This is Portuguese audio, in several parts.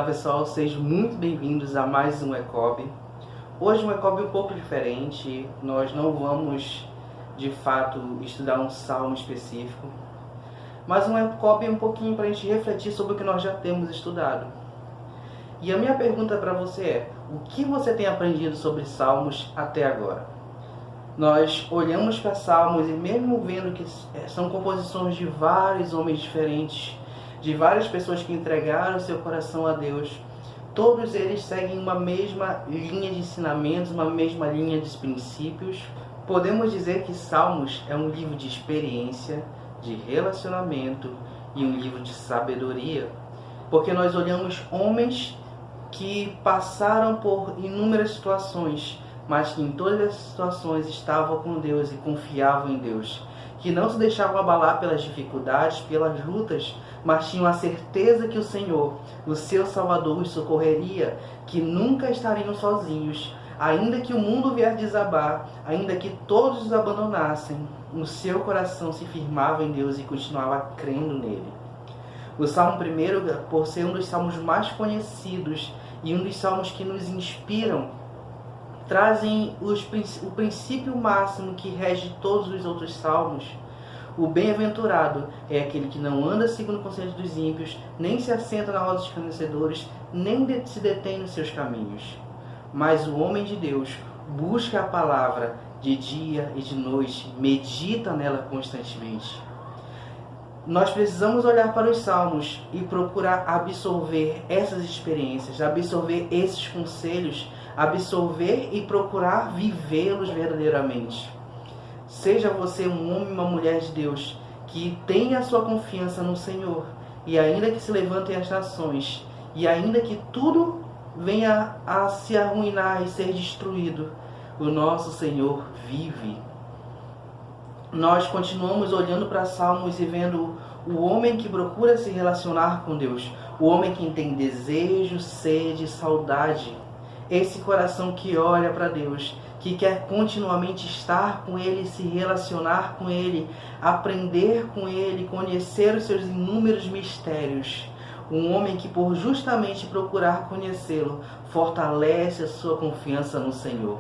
pessoal, sejam muito bem-vindos a mais um ECOB. Hoje um ECOB um pouco diferente, nós não vamos de fato estudar um salmo específico, mas um ECOB um pouquinho para a gente refletir sobre o que nós já temos estudado. E a minha pergunta para você é, o que você tem aprendido sobre salmos até agora? Nós olhamos para salmos e mesmo vendo que são composições de vários homens diferentes, de várias pessoas que entregaram seu coração a Deus, todos eles seguem uma mesma linha de ensinamentos, uma mesma linha de princípios. Podemos dizer que Salmos é um livro de experiência, de relacionamento e um livro de sabedoria, porque nós olhamos homens que passaram por inúmeras situações, mas que em todas as situações estavam com Deus e confiavam em Deus, que não se deixavam abalar pelas dificuldades, pelas lutas, mas tinham a certeza que o Senhor, o seu Salvador, os socorreria, que nunca estariam sozinhos, ainda que o mundo vier desabar, ainda que todos os abandonassem, o seu coração se firmava em Deus e continuava crendo nele. O Salmo 1, por ser um dos salmos mais conhecidos e um dos salmos que nos inspiram, trazem o princípio máximo que rege todos os outros salmos. O bem-aventurado é aquele que não anda segundo o conselho dos ímpios, nem se assenta na roda dos escarnecedores, nem se detém nos seus caminhos. Mas o homem de Deus busca a palavra de dia e de noite, medita nela constantemente. Nós precisamos olhar para os salmos e procurar absorver essas experiências, absorver esses conselhos, absorver e procurar vivê-los verdadeiramente. Seja você um homem e uma mulher de Deus que tenha a sua confiança no Senhor, e ainda que se levantem as nações, e ainda que tudo venha a se arruinar e ser destruído, o nosso Senhor vive. Nós continuamos olhando para Salmos e vendo o homem que procura se relacionar com Deus, o homem que tem desejo, sede, saudade, esse coração que olha para Deus, que quer continuamente estar com Ele, se relacionar com Ele, aprender com Ele, conhecer os seus inúmeros mistérios. Um homem que, por justamente procurar conhecê-lo, fortalece a sua confiança no Senhor.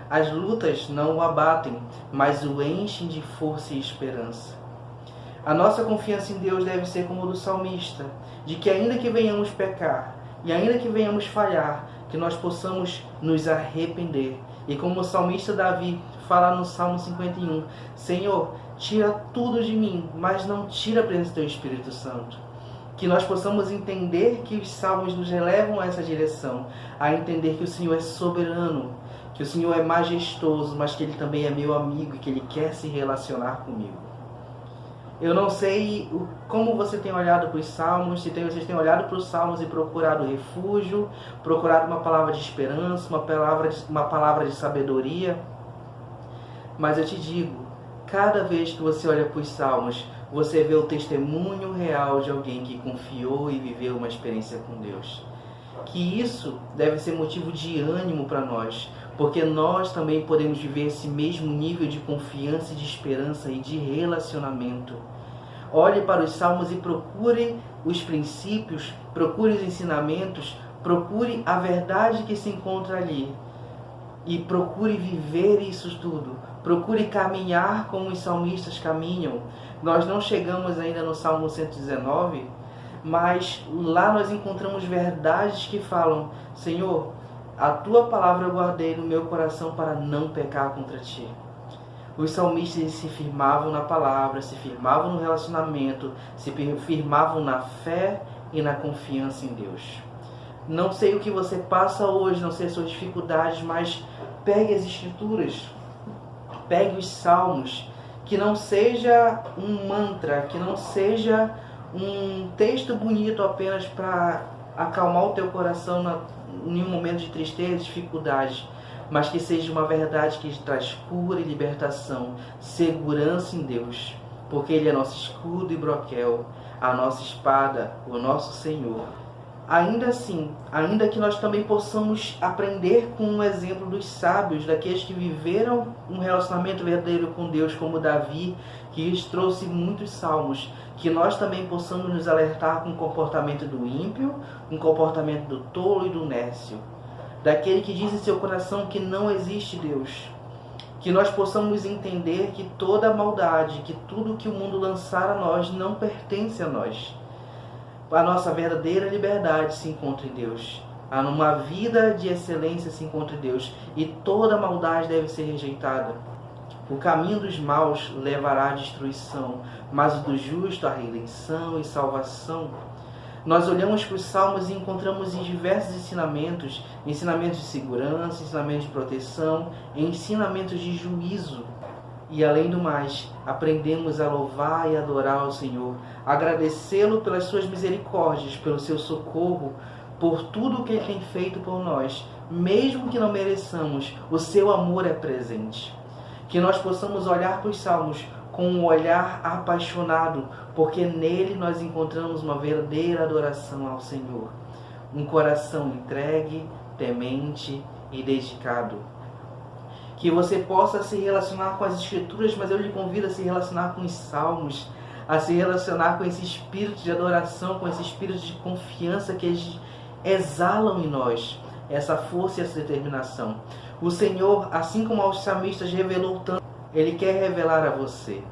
As lutas não o abatem, mas o enchem de força e esperança. A nossa confiança em Deus deve ser como a do salmista, de que ainda que venhamos pecar, e ainda que venhamos falhar, que nós possamos nos arrepender. E como o salmista Davi fala no Salmo 51, Senhor, tira tudo de mim, mas não tira a presença do Teu Espírito Santo. Que nós possamos entender que os salmos nos levam a essa direção, a entender que o Senhor é soberano, que o Senhor é majestoso, mas que Ele também é meu amigo e que Ele quer se relacionar comigo. Eu não sei como você tem olhado para os salmos, se vocês têm olhado para os salmos e procurado refúgio, procurado uma palavra de esperança, uma palavra de sabedoria. Mas eu te digo, cada vez que você olha para os salmos, você vê o testemunho real de alguém que confiou e viveu uma experiência com Deus. Que isso deve ser motivo de ânimo para nós, porque nós também podemos viver esse mesmo nível de confiança, de esperança e de relacionamento. Olhe para os salmos e procure os princípios, procure os ensinamentos, procure a verdade que se encontra ali. E procure viver isso tudo. Procure caminhar como os salmistas caminham. Nós não chegamos ainda no Salmo 119, mas lá nós encontramos verdades que falam, Senhor, a Tua palavra eu guardei no meu coração para não pecar contra Ti. Os salmistas se firmavam na palavra, se firmavam no relacionamento, se firmavam na fé e na confiança em Deus. Não sei o que você passa hoje, não sei as suas dificuldades, mas pegue as Escrituras, pegue os salmos, que não seja um mantra, que não seja um texto bonito apenas para acalmar o teu coração em um momento de tristeza, dificuldade, mas que seja uma verdade que traz cura e libertação, segurança em Deus, porque Ele é nosso escudo e broquel, a nossa espada, o nosso Senhor, Ainda assim, ainda que nós também possamos aprender com o exemplo dos sábios, daqueles que viveram um relacionamento verdadeiro com Deus, como Davi, que lhes trouxe muitos salmos, que nós também possamos nos alertar com o comportamento do ímpio, com o comportamento do tolo e do nécio, daquele que diz em seu coração que não existe Deus. Que nós possamos entender que toda maldade, que tudo que o mundo lançar a nós não pertence a nós. A nossa verdadeira liberdade se encontra em Deus. Uma vida de excelência se encontra em Deus. E toda maldade deve ser rejeitada. O caminho dos maus levará à destruição, mas o do justo à redenção e salvação. Nós olhamos para os Salmos e encontramos em diversos ensinamentos, ensinamentos de segurança, ensinamentos de proteção, ensinamentos de juízo. E além do mais, aprendemos a louvar e adorar ao Senhor, agradecê-lo pelas suas misericórdias, pelo seu socorro, por tudo o que Ele tem feito por nós. Mesmo que não mereçamos, o seu amor é presente. Que nós possamos olhar para os Salmos com um olhar apaixonado, porque nele nós encontramos uma verdadeira adoração ao Senhor. Um coração entregue, temente e dedicado. Que você possa se relacionar com as Escrituras, mas eu lhe convido a se relacionar com os Salmos, a se relacionar com esse espírito de adoração, com esse espírito de confiança que eles exalam em nós, essa força e essa determinação. O Senhor, assim como aos salmistas revelou tanto, Ele quer revelar a você,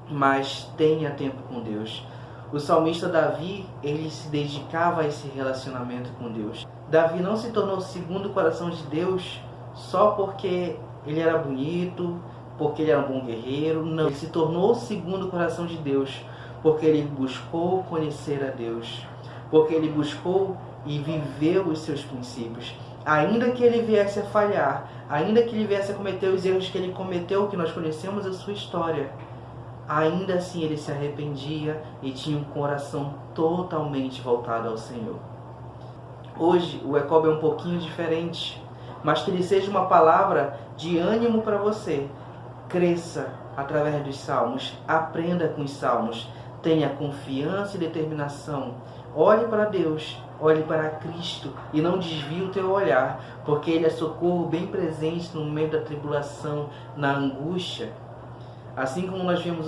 mas tenha tempo com Deus. O salmista Davi, ele se dedicava a esse relacionamento com Deus. Davi não se tornou segundo o coração de Deus só porque ele era bonito, porque ele era um bom guerreiro. Não, ele se tornou segundo o coração de Deus porque ele buscou conhecer a Deus, porque ele buscou e viveu os seus princípios. Ainda que ele viesse a falhar, ainda que ele viesse a cometer os erros que ele cometeu, que nós conhecemos a sua história, ainda assim ele se arrependia e tinha um coração totalmente voltado ao Senhor. Hoje o ECOB é um pouquinho diferente, mas que ele seja uma palavra de ânimo para você. Cresça através dos salmos, aprenda com os salmos, tenha confiança e determinação. Olhe para Deus, olhe para Cristo e não desvie o teu olhar, porque Ele é socorro bem presente no momento da tribulação, na angústia. Assim como nós vemos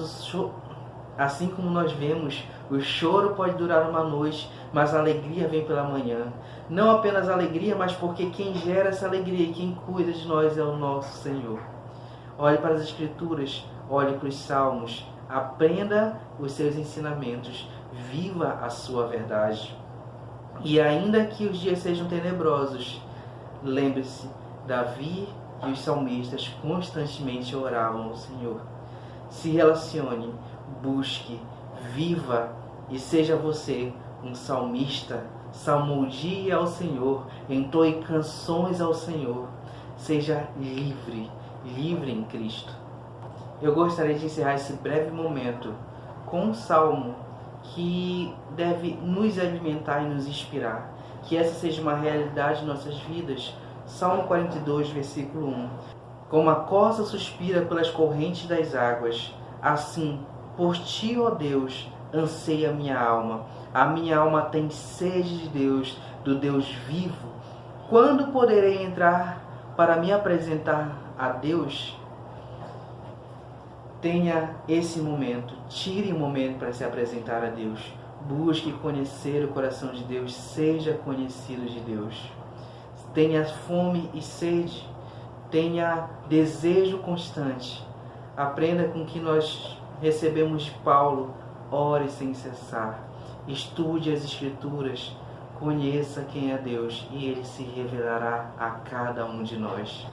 o choro pode durar uma noite, mas a alegria vem pela manhã. Não apenas a alegria, mas porque quem gera essa alegria e quem cuida de nós é o nosso Senhor. Olhe para as Escrituras, olhe para os Salmos, aprenda os seus ensinamentos, viva a sua verdade. E ainda que os dias sejam tenebrosos, lembre-se, Davi e os salmistas constantemente oravam ao Senhor. Se relacione, busque, viva e seja você um salmista. Salmodie ao Senhor, entoe canções ao Senhor. Seja livre, livre em Cristo. Eu gostaria de encerrar esse breve momento com um salmo que deve nos alimentar e nos inspirar. Que essa seja uma realidade em nossas vidas. Salmo 42, versículo 1. Como a corça suspira pelas correntes das águas, assim, por ti, ó Deus, anseia a minha alma. A minha alma tem sede de Deus, do Deus vivo. Quando poderei entrar para me apresentar a Deus? Tenha esse momento, tire um momento para se apresentar a Deus. Busque conhecer o coração de Deus, seja conhecido de Deus. Tenha fome e sede, tenha desejo constante. Aprenda com o que nós recebemos de Paulo, ore sem cessar. Estude as Escrituras, conheça quem é Deus e Ele se revelará a cada um de nós.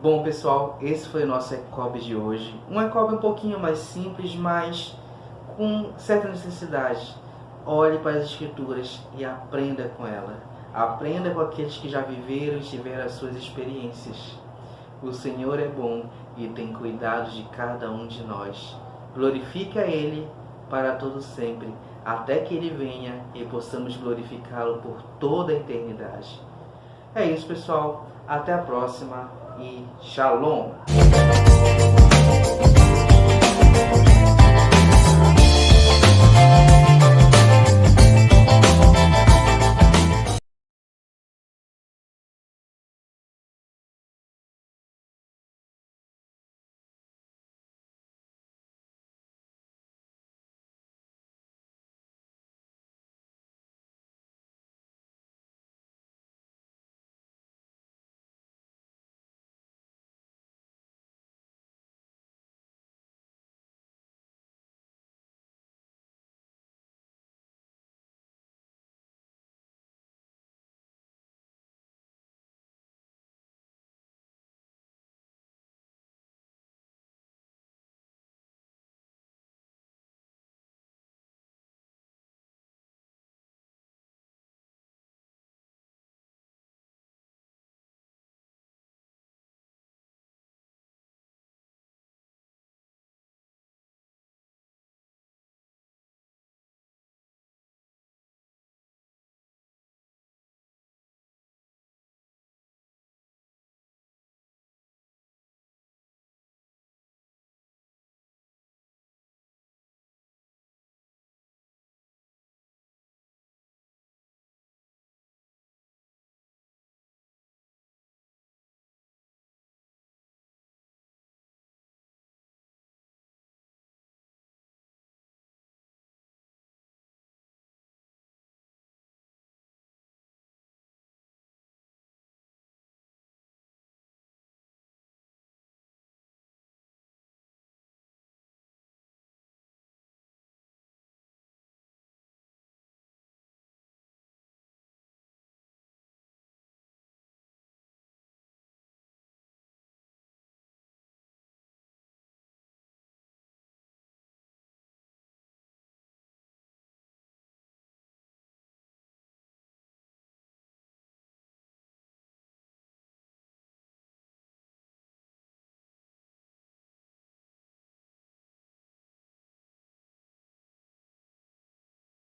Bom, pessoal, esse foi o nosso ECOB de hoje. Um ECOB um pouquinho mais simples, mas com certa necessidade. Olhe para as Escrituras e aprenda com ela. Aprenda com aqueles que já viveram e tiveram as suas experiências. O Senhor é bom e tem cuidado de cada um de nós. Glorifique a Ele para todo sempre, até que Ele venha e possamos glorificá-lo por toda a eternidade. É isso, pessoal. Até a próxima e Shalom!